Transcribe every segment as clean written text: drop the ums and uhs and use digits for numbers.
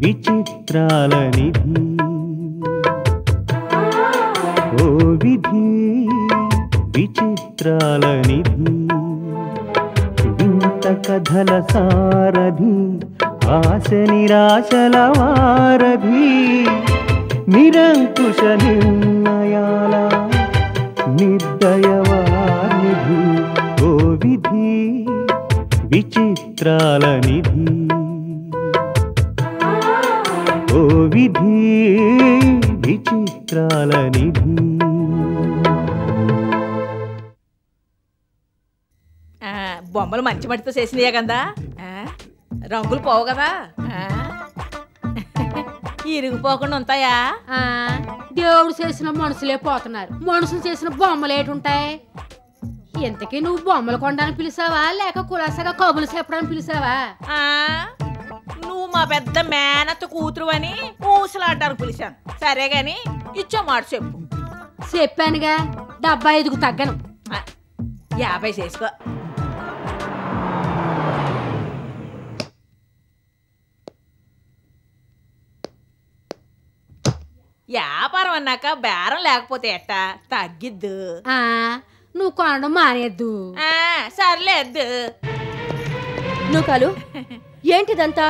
విచిత్రాల నిధి ఓ విధి విచిత్రాల నిధి వింత కథల సారథి ఆశ నిరాశల వారధి నిరంకుశ నిర్ణయాల నిర్దయవానిధి ఓ విధి విచిత్రాల నిధి ఓ విధి విచిత్రాల నిధి బొమ్మలు మంచి మట్టితో చేసినాయే కదా రంగులు పోవు కదా ఇరిగిపోకుండా ఉంటాయా దేవుడు చేసిన మనుషులే పోతున్నారు మనుషులు చేసిన బొమ్మలు ఏటుంటాయి ఇంతకీ నువ్వు బొమ్మలు కొనడానికి పిలిచావా లేక కులాసగా కబులు చెప్పడానికి పిలిచావా నువ్వు మా పెద్ద మేనత్త కూతురు అని ఊసలాడడానికి పిలిచాను సరే గాని ఇచ్చో మాట చెప్పు చెప్పానుగా 75కు తగ్గను 50 చేసుకో వ్యాపారం అన్నాక బేరం లేకపోతే ఎట్టా తగ్గిద్దు నువ్వు కొనడం మానేద్దు సర్లేదు నువ్వు కాలు ఏంటిదంతా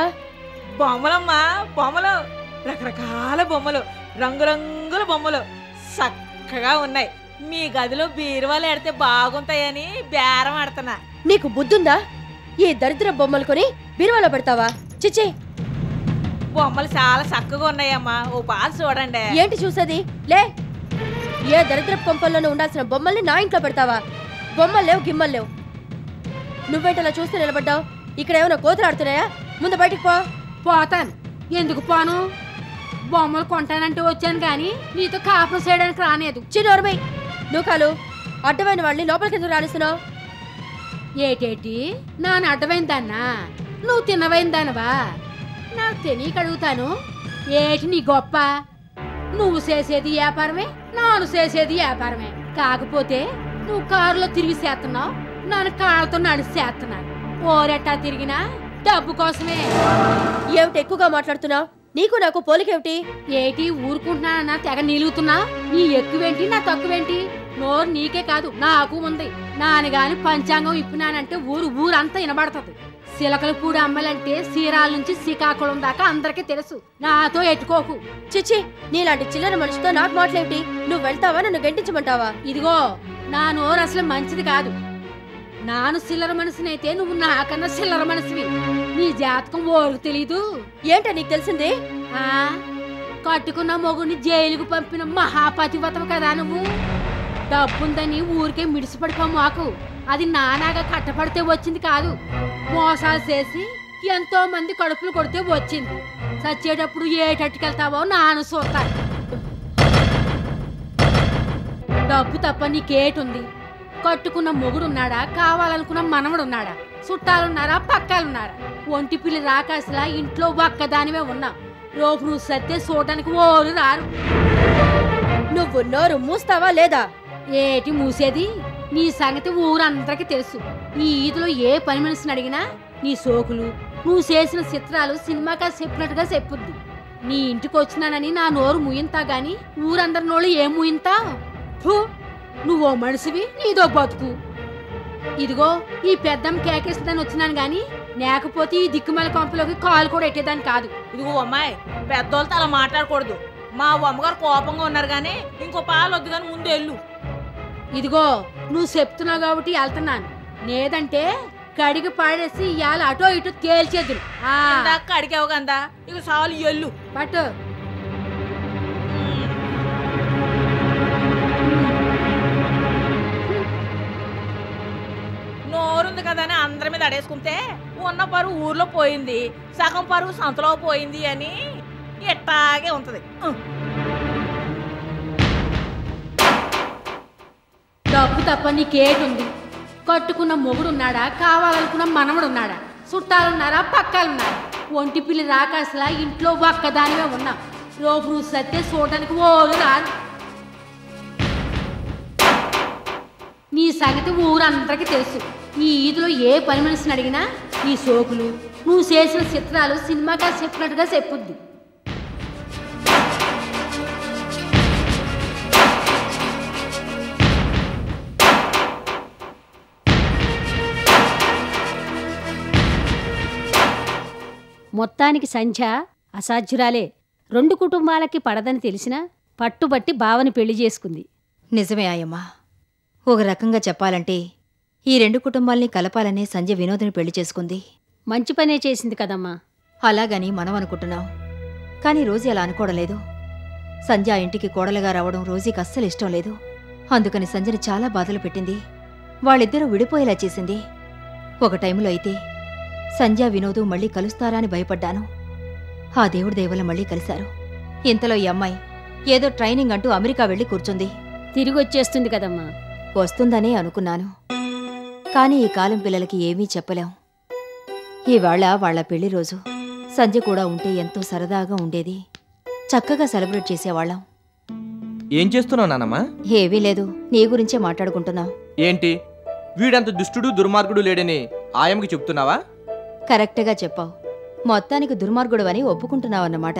బొమ్మలమ్మా బొమ్మలు రకరకాల బొమ్మలు రంగురంగుల బొమ్మలు చక్కగా ఉన్నాయి మీ గదిలో బీరువాలు ఎడితే బాగుంటాయని బేరం ఆడుతున్నా నీకు బుద్ధుందా ఈ దరిద్ర బొమ్మలు కొని బీరువాలో పెడతావా చిచ్చి బొమ్మలు చాలా చక్కగా ఉన్నాయమ్మా ఓ బాగా చూడండి ఏంటి చూసేది లే ఏ దరిద్ర కొంపల్లోనూ ఉండాల్సిన బొమ్మల్ని నా ఇంట్లో పెడతావా బొమ్మలు లేవు గిమ్మలు లేవు నువ్వేంటలా చూస్తూ నిలబడ్డావు ఇక్కడ ఏమైనా కోతులు ఆడుతున్నాయా ముందు బయటికి పోతాను ఎందుకు పోను బొమ్మలు కొంటానంటే వచ్చాను కానీ నీతో కాపురం చేయడానికి రానేదు చిన్నోర్మై నువ్వు కాలు అడ్డమైన వాళ్ళని లోపలికి ఎందుకు రానిస్తున్నావు ఏటేటి నాన్న అడ్డమైందన్నా నువ్వు తిన్నవైందానవా నాకు తెలియక అడుగుతాను ఏటి నీ గొప్ప నువ్వు చేసేది వ్యాపారమే నాను చేసేది వ్యాపారమే కాకపోతే నువ్వు కారులో తిరిగి చేస్తున్నావు నన్ను కాళ్ళతో నడిచి చేస్తున్నాను ఓరెట్టా తిరిగినా డబ్బు కోసమే ఏమిటి ఎక్కువగా మాట్లాడుతున్నావు నీకు నాకు పోలికేమిటి ఏటి ఊరుకుంటున్నానన్నా తెగ నిలుగుతున్నా నీ ఎక్కువేంటి నా తక్కువేంటి నోరు నీకే కాదు నాకు ఉంది నాన్నగాని పంచాంగం ఇప్పినానంటే ఊరంతా వినబడుతుంది సిలకలపూడి అమ్మలంటే సీరాల నుంచి శ్రీకాకుళం దాకా అందరికీ తెలుసు నాతో ఎట్టుకోకు చిచ్చి నీలాంటి చిల్లర మనిషితో నాకు మాటలేమిటి నువ్వు వెళ్తావా నన్ను గంటించమంటావా ఇదిగో నా నోరు అసలు మంచిది కాదు నాను చిల్లర మనిషినైతే నువ్వు నాకన్నా చిల్లర మనిషివి నీ జాతకం ఓరుకు తెలీదు ఏంటో నీకు తెలిసింది కట్టుకున్న మొగుడిని జైలుకు పంపిన మహాపతివతవు కదా నువ్వు డబ్బుందని ఊరికే మిడిసిపడిపో మాకు అది నానాగా కట్టపడితే వచ్చింది కాదు మోసాలు చేసి ఎంతో మంది కడుపులు కొడితే వచ్చింది చచ్చేటప్పుడు ఏటట్టుకెళ్తావో నాను చూస్తాను డబ్బు తప్ప నీకేటుంది కట్టుకున్న మొగుడున్నాడా కావాలనుకున్న మనవడున్నాడా చుట్టాలున్నారా పక్కాలున్నారా ఒంటి పిల్లి రాకాసిలా ఇంట్లో ఒక్కదానివే ఉన్నా రోపు నువ్వు సత్తే చూడడానికి ఓరు రారు నువ్వు నోరు మూస్తావా లేదా ఏటి మూసేది నీ సంగతి ఊరందరికీ తెలుసు ఈ ఈదులో ఏ పని మనిషిని అడిగినా నీ సోకులు నువ్వు చేసిన చిత్రాలు సినిమాగా చెప్పినట్టుగా చెప్పుద్ది నీ ఇంటికి వచ్చినానని నా నోరు ముయింతా గాని ఊరందరి నోళ్ళు ఏం ముయింతా నువ్వో మనిషివి నీదో బతుకు ఇదిగో ఈ పెద్దమ్మ కేకేస్తుందని వచ్చినాను గాని లేకపోతే ఈ దిక్కుమల కొంపలోకి కాలు కూడా ఎట్టేదాన్ని కాదు ఇదిగో అమ్మాయి పెద్దోళ్ళతో అలా మాట్లాడకూడదు మా అమ్మగారు కోపంగా ఉన్నారు గానీ ఇంకో పాలు వద్దు కానీ ముందు వెళ్ళు ఇదిగో నువ్వు చెప్తున్నావు కాబట్టి వెళ్తున్నాను లేదంటే కడిగి పాడేసి ఇవాళ అటో ఇటు తేల్చేదురు అడిగావు కదా ఇక చాలు ఎల్లు పట్టు నోరుంది కదా అని అందరి మీద అడేసుకుంటే ఉన్న పరువు ఊర్లో పోయింది సగం పరువు సంతలో పోయింది అని ఎట్టాగే ఉంటది డబ్బు తప్ప నీకేటుంది కట్టుకున్న మొగుడున్నాడా కావాలనుకున్న మనవడున్నాడా చుట్టాలున్నారా పక్కాలున్నారా ఒంటి పిల్లి రాకాసలా ఇంట్లో ఒక్కదానివే ఉన్నా రోపు నువ్వు సత్తే చూడడానికి ఓరు రాదు నీ సంగతి ఊరందరికీ తెలుసు ఈ ఈదులో ఏ పని మనిషిని అడిగినా నీ సోకులు నువ్వు చేసిన చిత్రాలు సినిమాగా చెప్పినట్టుగా చెప్పుద్ది. మొత్తానికి సంధ్య అసాధ్యురాలే. 2 కుటుంబాలకి పడదని తెలిసినా పట్టుబట్టి బావని పెళ్లి చేసుకుంది. నిజమే ఆయమ్మా. ఒక రకంగా చెప్పాలంటే ఈ 2 కుటుంబాల్ని కలపాలనే సంధ్య వినోద్ని పెళ్లి చేసుకుంది. మంచి పనే చేసింది కదమ్మా. అలాగని మనం అనుకుంటున్నాం, కానీ రోజీ అలా అనుకోవడం లేదు. సంధ్య ఆ ఇంటికి కోడలుగా రావడం రోజీకి అస్సలు ఇష్టం లేదు. అందుకని సంధ్యని చాలా బాధలు పెట్టింది. వాళ్ళిద్దరూ విడిపోయేలా చేసింది. ఒక టైంలో అయితే సంధ్య వినోదు మళ్ళీ కలుస్తారా అని భయపడ్డాను. ఆ దేవుడి దయవల్ల మళ్ళీ కలిశారు. ఇంతలో ఈ అమ్మాయి ఏదో ట్రైనింగ్ అంటూ అమెరికా వెళ్ళి కూర్చుంది. తిరిగి వచ్చేస్తుంది కదమ్మా. వస్తుందనే అనుకున్నాను, కానీ ఈ కాలం పిల్లలకి ఏమీ చెప్పలేం. ఇవాళ వాళ్ల పెళ్లి రోజు. సంధ్య కూడా ఉంటే ఎంతో సరదాగా ఉండేది. చక్కగా సెలబ్రేట్ చేసేవాళ్ళం. ఏం చేస్తున్నావు నానమ్మా? ఏవీ లేదు, నీ గురించే మాట్లాడుకుంటున్నాం. ఏంటి, వీడంత దుష్టుడు దుర్మార్గుడు లేడని ఆయమ్మకి చెప్తున్నావా? కరెక్ట్గా చెప్పావు. మొత్తానికి దుర్మార్గుడు అని ఒప్పుకుంటున్నావన్నమాట.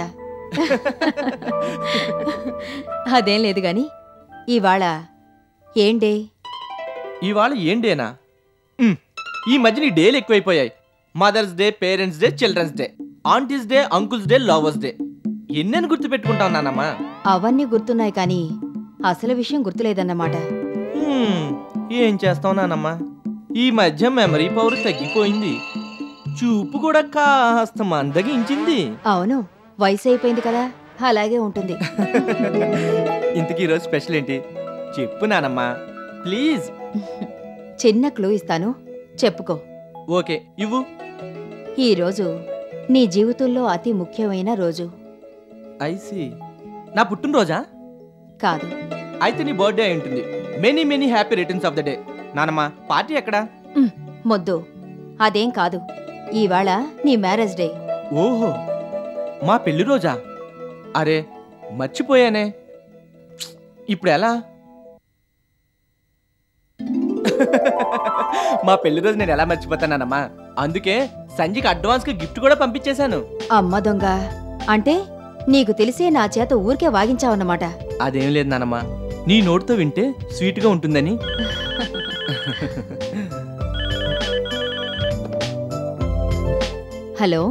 అదేం లేదు గాని ఇవాళ ఏండే? ఇవాళ ఏండేనా? ఈ మధ్య నీ డేలు ఎక్కువైపోయాయి. Mother's day, parents day, children's day, aunties day, uncles day, lovers day. ఎన్నెన్ని గుర్తు పెట్టుకుంటావు నానమ్మా? అవన్నీ గుర్తున్నాయి కానీ అసలు విషయం గుర్తులేదన్నమాట. ఏం చేస్తావు నానమ్మా, ఈ మధ్య మెమరీ పవర్ తగ్గిపోయింది. చూపు కూడా కాస్త మందగించింది. అవును, వయసు అయిపోయింది కదా, అలాగే ఉంటుంది. ఇంతకీ ఈరోజు స్పెషల్ ఏంటి చెప్పు నానమ్మా ప్లీజ్. చిన్న క్లూ ఇస్తాను, చెప్పుకో. ఓకే, ఇవ్వు. ఈరోజు నీ జీవితంలో అతి ముఖ్యమైన రోజు. ఐసి, నా పుట్టినరోజా? కాదు. అయితే నీ బర్త్డే అయి ఉంటుంది. Many many happy returns of the day. నానమ్మా, పార్టీ ఎక్కడా? మొద్దు, అదేం కాదు. ఇవాళ నీ మ్యారేజ్ డే. ఓహో, మా పెళ్లి రోజా? అరే మర్చిపోయానే. ఇప్పుడు ఎలా? మా పెళ్లి రోజు నేను ఎలా మర్చిపోతానమ్మా? అందుకే సంజయ్కి అడ్వాన్స్ గా గిఫ్ట్ కూడా పంపించేశాను. అమ్మ దొంగ, అంటే నీకు తెలిసే నా చేత ఊరికే వాగించావన్నమాట. అదేం లేదు నానమ్మా, నీ నోటితో వింటే స్వీట్ గా ఉంటుందని. హలో,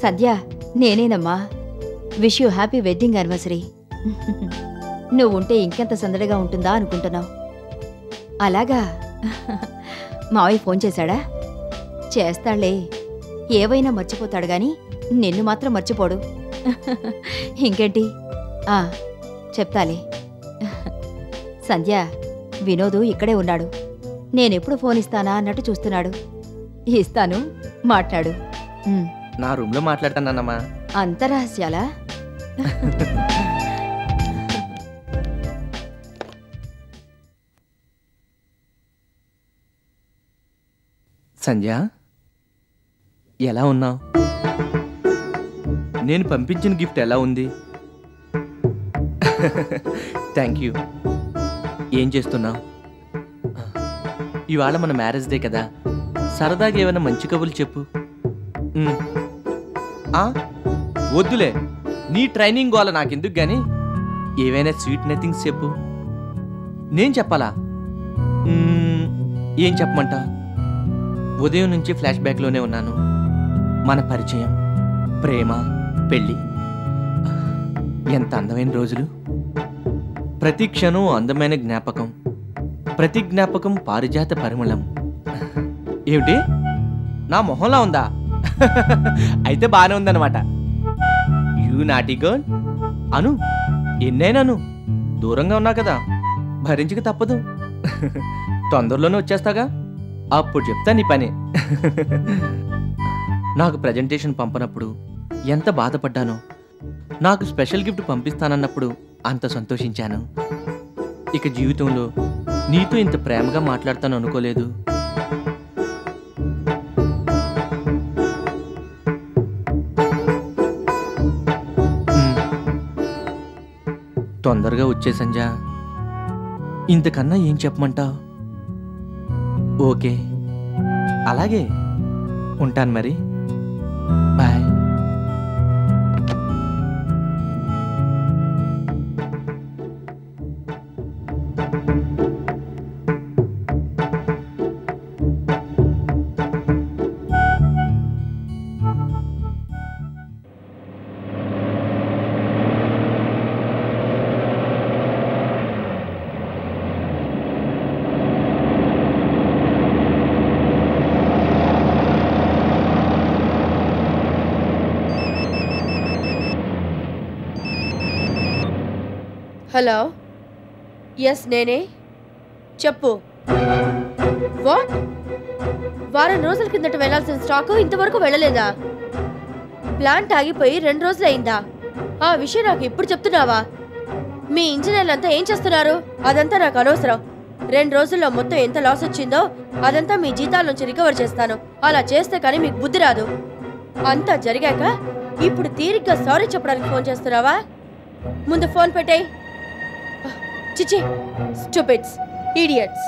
సద్య, నేనేనమ్మా. Wish you happy wedding anniversary. నువ్వుంటే ఇంకెంత సందడిగా ఉంటుందా అనుకుంటున్నావు. అలాగా? మావయ్య ఫోన్ చేశాడా? చేస్తాళ్లే, ఏవైనా మర్చిపోతాడు గాని నిన్ను మాత్రం మర్చిపోడు. ఇంకేంటి? చెప్తాలే. సంధ్య, వినోదు ఇక్కడే ఉన్నాడు. నేనెప్పుడు ఫోన్ ఇస్తానా అన్నట్టు చూస్తున్నాడు. ఇస్తాను, మాట్లాడు. నా రూమ్ లో మాట్లాడతానమ్మా. అంత రహస్యాలా? సంధ్య, ఎలా ఉన్నావు? నేను పంపించిన గిఫ్ట్ ఎలా ఉంది? Thank you. ఏం చేస్తున్నావు? ఇవాళ మన మ్యారేజ్ డే కదా, సరదాగా ఏమైనా మంచి కబుర్లు చెప్పు. వద్దులే, నీ ట్రైనింగ్ గోల నాకెందుకు గాని ఏవైనా స్వీట్ నథింగ్స్ చెప్పు. నేను చెప్పాలా? ఏం చెప్పమంటా? ఉదయం నుంచి ఫ్లాష్ బ్యాక్లోనే ఉన్నాను. మన పరిచయం, ప్రేమ, పెళ్ళి, ఎంత అందమైన రోజులు. ప్రతి క్షణం అందమైన జ్ఞాపకం, ప్రతి జ్ఞాపకం పారిజాత పరిమళం. ఏమిటి, నా మొహంలా ఉందా? అయితే బాగానే ఉందన్నమాట. You naughty girl. అను, ఎన్నైనాను, దూరంగా ఉన్నా కదా, భరించక తప్పదు. తొందరలోనే వచ్చేస్తాగా, అప్పుడు చెప్తా నీ పని. నాకు ప్రజెంటేషన్ పంపనప్పుడు ఎంత బాధపడ్డానో, నాకు స్పెషల్ గిఫ్ట్ పంపిస్తానన్నప్పుడు అంత సంతోషించాను. ఇక జీవితంలో నీతో ఇంత ప్రేమగా మాట్లాడతాను అనుకోలేదు. తొందరగా వచ్చే సంజ, ఇంతకన్నా ఏం చెప్పమంటావు? ఓకే, అలాగే. ఉంటాను మరి. బాయ్. హలో, ఎస్ నేనే. చెప్పు. వాట్? వారం రోజుల కిందట వెళ్లాల్సిన స్టాకు ఇంతవరకు వెళ్ళలేదా? ప్లాంట్ ఆగిపోయి 2 రోజులైందా? ఆ విషయం నాకు ఇప్పుడు చెప్తున్నావా? మీ ఇంజనీర్లంతా ఏం చేస్తున్నారు? అదంతా నాకు అనవసరం. 2 రోజుల్లో మొత్తం ఎంత లాస్ వచ్చిందో అదంతా మీ జీతాల నుంచి రికవర్ చేస్తాను. అలా చేస్తే కానీ మీకు బుద్ధి రాదు. అంతా జరిగాక ఇప్పుడు తీరిగ్గా సారీ చెప్పడానికి ఫోన్ చేస్తున్నావా? ముందు ఫోన్ పెట్టేయ్. చిచి, స్టూపిడ్స్, ఇడియట్స్.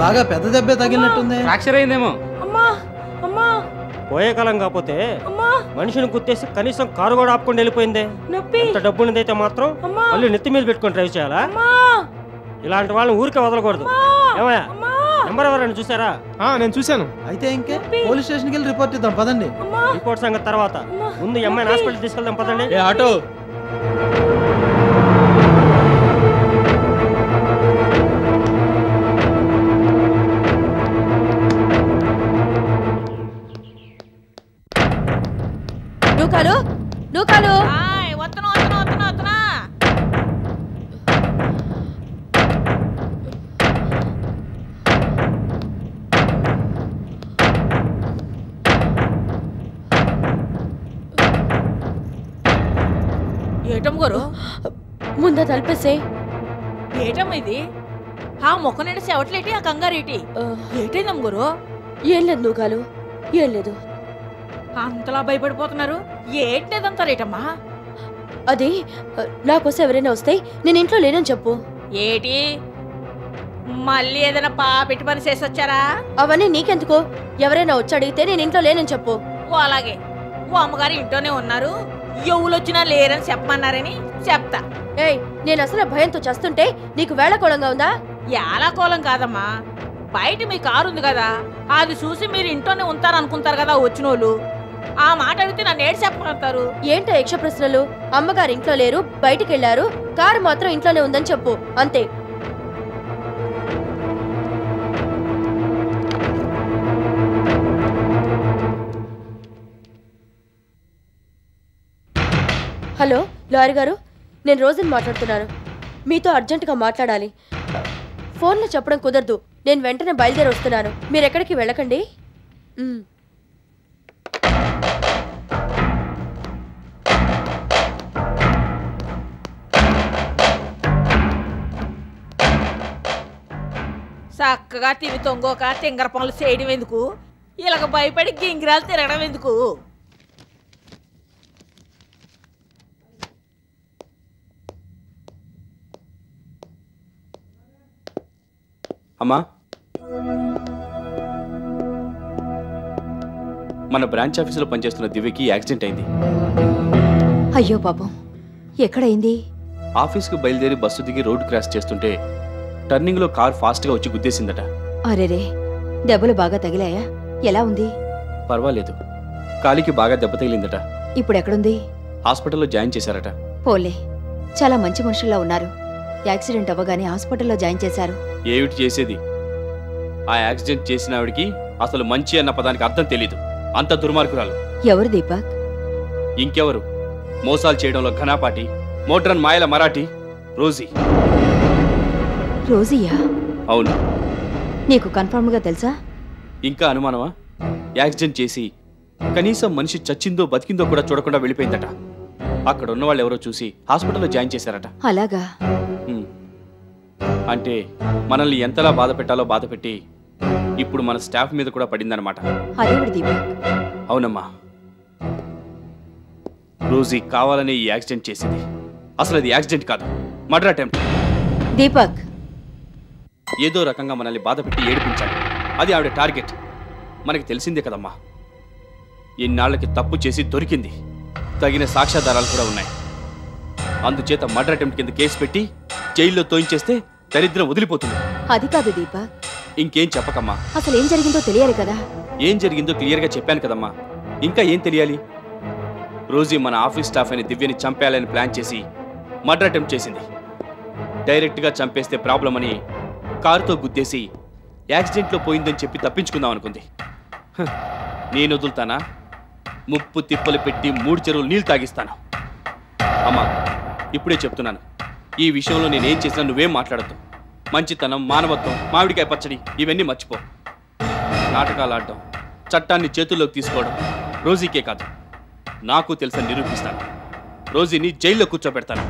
బాగా పెద్ద దెబ్బే తగిలినట్టుంది. ఫ్రాక్చర్ అయిందేమో. పోయే కాలం కాకపోతే మనిషిని గుర్తేసి కనీసం కారు కూడా ఆపుకొని వెళ్ళిపోయిందే. ఎంత డబ్బు ఉన్నదైతే మాత్రం మళ్ళీ నెత్తి మీద పెట్టుకొని డ్రైవ్ చేయాలా? ఇలాంటి వాళ్ళని ఊరికే వదలకూడదు. ఏమయ్యా, నెంబర్ ఎవరైనా చూసారా? నేను చూశాను. అయితే ఇంకే పోలీస్ స్టేషన్కి వెళ్ళి రిపోర్ట్ ఇద్దాం పదండి. రిపోర్ట్ సంగతి తర్వాత, ముందు అమ్మాయిని హాస్పిటల్ తీసుకెళ్దాం పదండి. ఆటో. నూకాలు వస్తున్నా వస్తున్నా వస్తున్నా వస్తున్నా. ఏటం గారు ముందా తలిపేసే. ఏటమ్మ ఇది? ఆ మొక్క నిండా చెవట్లేటి, ఆ కంగారేటి? ఏటైందమ్మ గురు? ఏం లేదు నూకాలు, ఏం లేదు. అంతలా భయపడిపోతున్నారు ఏంటిదంతా రేటమ్మా? అది నాకోసం ఎవరైనా వస్తే నేను ఇంట్లో లేనని చెప్పు. ఏటి మళ్ళీ ఏదైనా పాపిటి పని చేసి వచ్చారా? అవన్నీ నీకెందుకు? ఎవరైనా వచ్చి అడిగితే నేను ఇంట్లో లేనని చెప్పు. ఓ అలాగే. ఓ అమ్మగారు ఇంట్లోనే ఉన్నారు, ఎవరొచ్చినా లేరని చెప్పమన్నారని చెప్తా. ఏయ్, నేను అసలు భయంతో చేస్తుంటే నీకు వేళకోళంగా ఉందా? ఏలాకోలం కాదమ్మా, బయట మీ కారు ఉంది కదా, అది చూసి మీరు ఇంట్లోనే ఉంటారనుకుంటారు కదా వచ్చినోళ్ళు. ఆ మాట అడిగితే నన్ను ఏడు చెప్పమంటారు. ఏంటో యక్ష ప్రశ్నలు? అమ్మగారు ఇంట్లో లేరు, బయటికి వెళ్ళారు, కారు మాత్రం ఇంట్లోనే ఉందని చెప్పు, అంతే. హలో లారీ గారు, నేను రోజుని మాట్లాడుతున్నాను. మీతో అర్జెంటుగా మాట్లాడాలి. ఫోన్లో చెప్పడం కుదరదు. నేను వెంటనే బయలుదేరి వస్తున్నాను. మీరు ఎక్కడికి వెళ్ళకండి. చక్కగా తివి తొంగోక తింగర పనులు చేయడం ఎందుకు? ఇలాగ భయపడి గింగిరాలు తిరగడం ఎందుకు? అమ్మా, మన బ్రాంచ్ ఆఫీసులో పనిచేస్తున్న దివ్యకి యాక్సిడెంట్ అయింది. అయ్యో పాపం, ఎక్కడైంది? ఆఫీస్కి బయలుదేరి బస్సు దిగి రోడ్డు క్రాస్ చేస్తుంటే టర్నింగ్లో కార్ ఫాస్ట్గా వచ్చి గుద్దేసిందట. అరేరే, దెబ్బలు బాగా తగిలాయా? ఎలా ఉంది? పర్వాలేదు, కాలికి బాగా దెబ్బ తగిలిందట. ఇప్పుడు ఎక్కడుంది? హాస్పిటల్లో జాయిన్ చేశారట. పోలే, చాలా మంచి మనుషుల్లా ఉన్నారు. యాక్సిడెంట్ అవ్వగానే హాస్పిటల్లో జాయిన్ చేశారు. ఏమిటి చేసేది? ఆ యాక్సిడెంట్ చేసిన ఆవిడికి అసలు మంచి అన్న పదానికి అర్థం తెలీదు. అంత దుర్మార్గురాలు. ఎవరు దీపక్? ఇంకెవరు? మోసాలు చేయడంలో ఘనాపాటి, మోడ్రన్ మాయల మరాఠీ రోజీ. రోజీయా? అవును. నీకు కన్ఫర్మ్గా తెలుసా? ఇంకా అనుమానమా? యాక్సిడెంట్ చేసి కనీసం మనిషి చచ్చిందో బతికిందో కూడా చూడకుండా వెళ్ళిపోయిందట. అక్కడ ఉన్న వాళ్ళు ఎవరో చూసి హాస్పిటల్లో జాయిన్ చేశారట. అలాగా? అంటే మనల్ని ఎంతలా బాధ పెట్టాలో బాధ పెట్టి ఇప్పుడు మన స్టాఫ్ మీద కూడా పడిందనమాట. అదేవిడి దీపక్? అవునమ్మా, రోజీ కావాలనే ఈ యాక్సిడెంట్ చేసింది. అసలు అది యాక్సిడెంట్ కాదు, మర్డర్ అటెంప్ట్. దీపక్ ఏదో రకంగా మనల్ని బాధ పెట్టి ఏడిపించాలి, అది ఆవిడ టార్గెట్. మనకి తెలిసిందే కదమ్మా, ఇన్నాళ్ళకి తప్పు చేసి దొరికింది, తగిన సాక్ష్యాధారాలు కూడా ఉన్నాయి. అందుచేత మర్డర్ అటెంప్ట్ కింద కేసు పెట్టి జైల్లో తోయించేస్తే దరిద్రం వదిలిపోతుంది. అది కాదు దీపక్. ఇంకేం చెప్పకమ్మా. అసలు ఏం జరిగిందో తెలియాలి కదా? ఏం జరిగిందో క్లియర్గా చెప్పాను కదమ్మా, ఇంకా ఏం తెలియాలి? రోజీ మన ఆఫీస్ స్టాఫ్ అయిన దివ్యని చంపేయాలని ప్లాన్ చేసి మర్డర్ అటెంప్ట్ చేసింది. డైరెక్ట్గా చంపేస్తే ప్రాబ్లం అని కారుతో గుద్దేసి యాక్సిడెంట్లో పోయిందని చెప్పి తప్పించుకుందాం అనుకుంది. నేను వదులుతానా? ముప్పు తిప్పలు పెట్టి 3 చెరువులు నీళ్ళు తాగిస్తాను. అమ్మా, ఇప్పుడే చెప్తున్నాను, ఈ విషయంలో నేనేం చేసినా నువ్వేం మాట్లాడద్దు. మంచితనం, మానవత్వం, మామిడికాయ పచ్చడి ఇవన్నీ మర్చిపో. నాటకాలు ఆడటం, చట్టాన్ని చేతుల్లోకి తీసుకోవడం రోజీకే కాదు నాకు తెలుసని నిరూపిస్తాను. రోజీని జైల్లో కూర్చోబెడతాను.